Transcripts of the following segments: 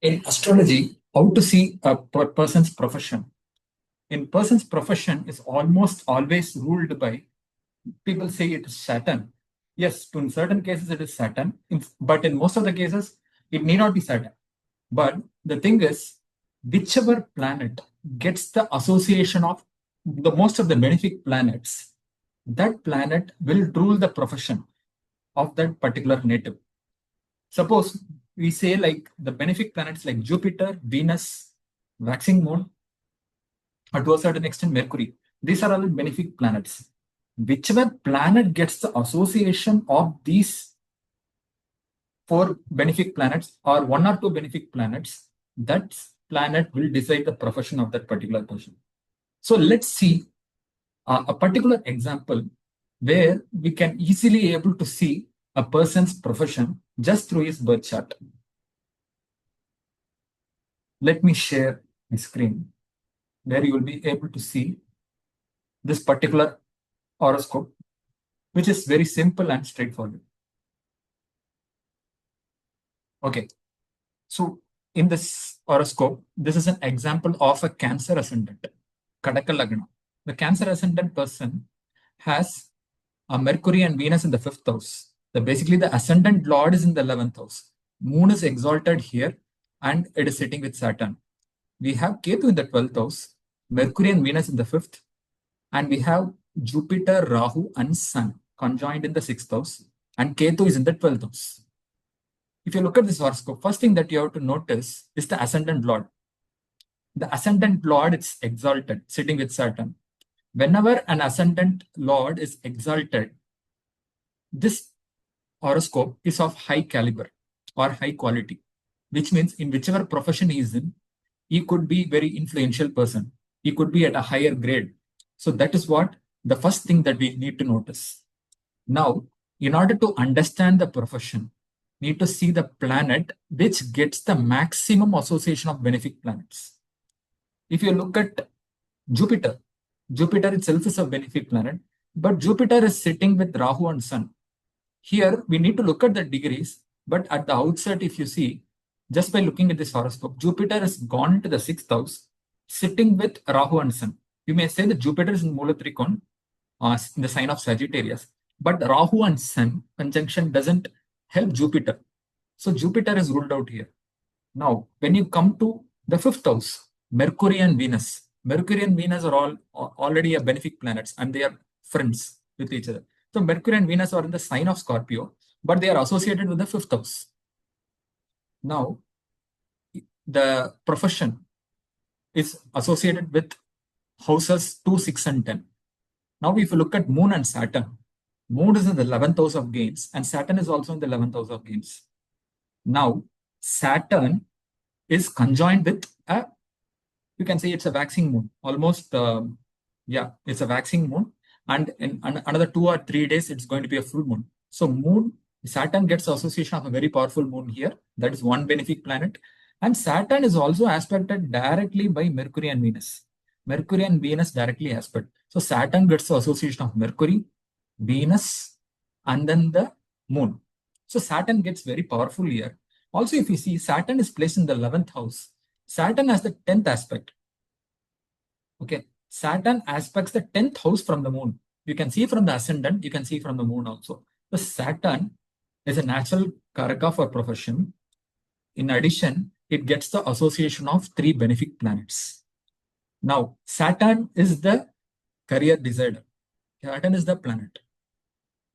In astrology, how to see a person's profession. In person's profession is almost always ruled by, people say it is Saturn. Yes, to in certain cases it is Saturn, but in most of the cases it need not be Saturn. But the thing is, whichever planet gets the association of the most of the benefic planets, that planet will rule the profession of that particular native. Suppose we say like the benefic planets like Jupiter, Venus, waxing moon, or to a certain extent Mercury. These are all benefic planets. Whichever planet gets the association of these four benefic planets or one or two benefic planets, that planet will decide the profession of that particular person. So let's see a particular example where we can easily able to see a person's profession just through his birth chart. Let me share my screen where you will be able to see this particular horoscope, which is very simple and straightforward. Okay, so in this horoscope, this is an example of a Cancer ascendant, Kadaka Lagna. The Cancer ascendant person has a Mercury and Venus in the fifth house. Basically, the ascendant lord is in the 11th house. Moon is exalted here and it is sitting with Saturn. We have Ketu in the 12th house, Mercury and Venus in the fifth, and we have Jupiter, Rahu, and Sun conjoined in the sixth house, and Ketu is in the 12th house. If you look at this horoscope, first thing that you have to notice is the ascendant lord. The ascendant lord is exalted, sitting with Saturn. Whenever an ascendant lord is exalted, this horoscope is of high caliber or high quality, which means in whichever profession he is in, he could be very influential person. He could be at a higher grade. So that is what the first thing that we need to notice. Now, in order to understand the profession, need to see the planet which gets the maximum association of benefic planets. If you look at Jupiter, Jupiter itself is a benefic planet, but Jupiter is sitting with Rahu and Sun. Here, we need to look at the degrees, but at the outset, if you see, just by looking at this horoscope, Jupiter has gone to the sixth house, sitting with Rahu and Sun. You may say that Jupiter is in Mula Trikon, in the sign of Sagittarius, but Rahu and Sun conjunction doesn't help Jupiter. So Jupiter is ruled out here. Now, when you come to the fifth house, Mercury and Venus. Mercury and Venus are all already a benefic planets and they are friends with each other. So Mercury and Venus are in the sign of Scorpio, but they are associated with the fifth house. Now, the profession is associated with houses 2, 6, and 10. Now, if you look at Moon and Saturn, Moon is in the 11th house of gains, and Saturn is also in the 11th house of gains. Now, Saturn is conjoined with you can say it's a waxing moon. Almost, it's a waxing moon. And in another 2 or 3 days, it's going to be a full moon. So Saturn gets association of a very powerful moon here. That is one benefic planet. And Saturn is also aspected directly by Mercury and Venus. Mercury and Venus directly aspect. So Saturn gets the association of Mercury, Venus, and then the moon. So Saturn gets very powerful here. Also, if you see, Saturn is placed in the 11th house. Saturn has the 10th aspect. Okay, Saturn aspects the 10th house from the moon. You can see from the ascendant, you can see from the moon also. The Saturn is a natural karaka for profession. In addition, it gets the association of 3 benefic planets. Now, Saturn is the career decider. Saturn is the planet.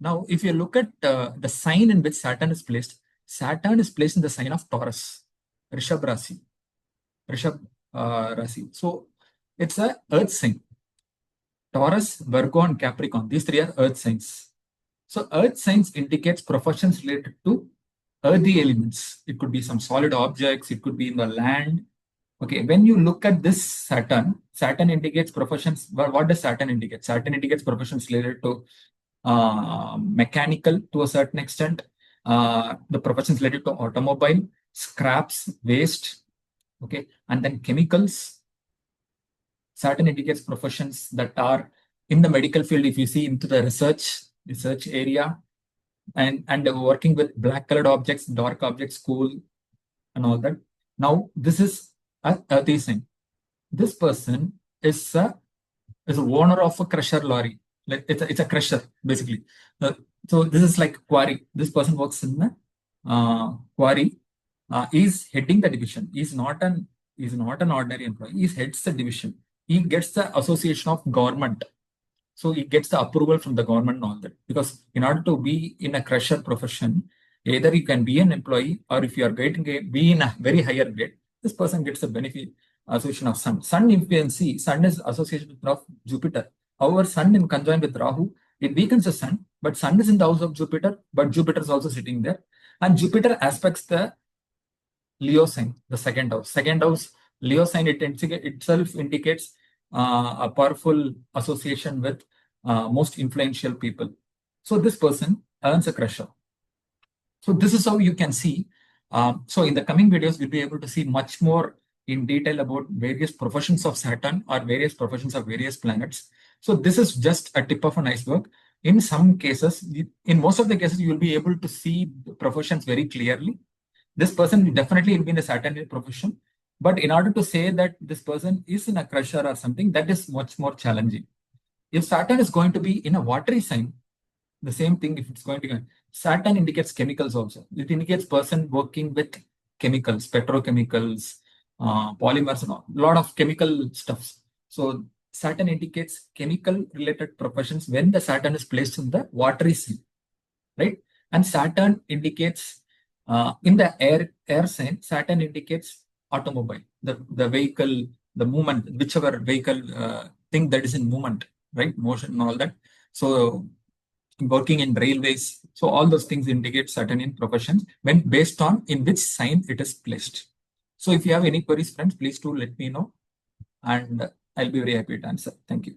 Now, if you look at the sign in which Saturn is placed in the sign of Taurus, Rishabh Rasi. So, it's a earth sign. Taurus, Virgo, and Capricorn. These 3 are earth signs. So earth signs indicates professions related to earthy elements. It could be some solid objects. It could be in the land. Okay, when you look at this Saturn indicates professions. Well, what does Saturn indicate? Saturn indicates professions related to mechanical to a certain extent. The professions related to automobile, scraps, waste. Okay, and then chemicals. Saturn indicates professions that are in the medical field. If you see into the research area, and working with black colored objects, dark objects, cool, and all that. Now, this is a earthy sign. This person is a owner of a crusher lorry. Like it's a crusher basically. So this is like quarry. This person works in the quarry. Is heading the division. He's not an ordinary employee. He heads the division. He gets the association of government, so he gets the approval from the government and all that. Because in order to be in a crusher profession, either you can be an employee, or if you are getting be in a very higher grade, this person gets the benefit association of Sun. Sun, if you can see, Sun is associated with Jupiter. However, Sun in conjoined with Rahu, it weakens the Sun, but Sun is in the house of Jupiter, but Jupiter is also sitting there. And Jupiter aspects the Leo sign, the second house. Second house, Leo sign, itself indicates a powerful association with most influential people. So this person earns a crusher. So this is how you can see. So in the coming videos, we'll be able to see much more in detail about various professions of Saturn or various professions of various planets. So this is just a tip of an iceberg. In some cases, in most of the cases, you will be able to see the professions very clearly. This person definitely will be in the Saturn profession. But in order to say that this person is in a crusher or something, that is much more challenging. If Saturn is going to be in a watery sign, the same thing if it's going to be. Saturn indicates chemicals also. It indicates person working with chemicals, petrochemicals, polymers, and a lot of chemical stuffs. So Saturn indicates chemical related professions when the Saturn is placed in the watery sign, right? And Saturn indicates in the air sign, Saturn indicates automobile, the vehicle, the movement, whichever vehicle thing that is in movement, right? Motion and all that. So working in railways. So all those things indicate Saturn in professions when based on in which sign it is placed. So if you have any queries, friends, please do let me know, and I'll be very happy to answer. Thank you.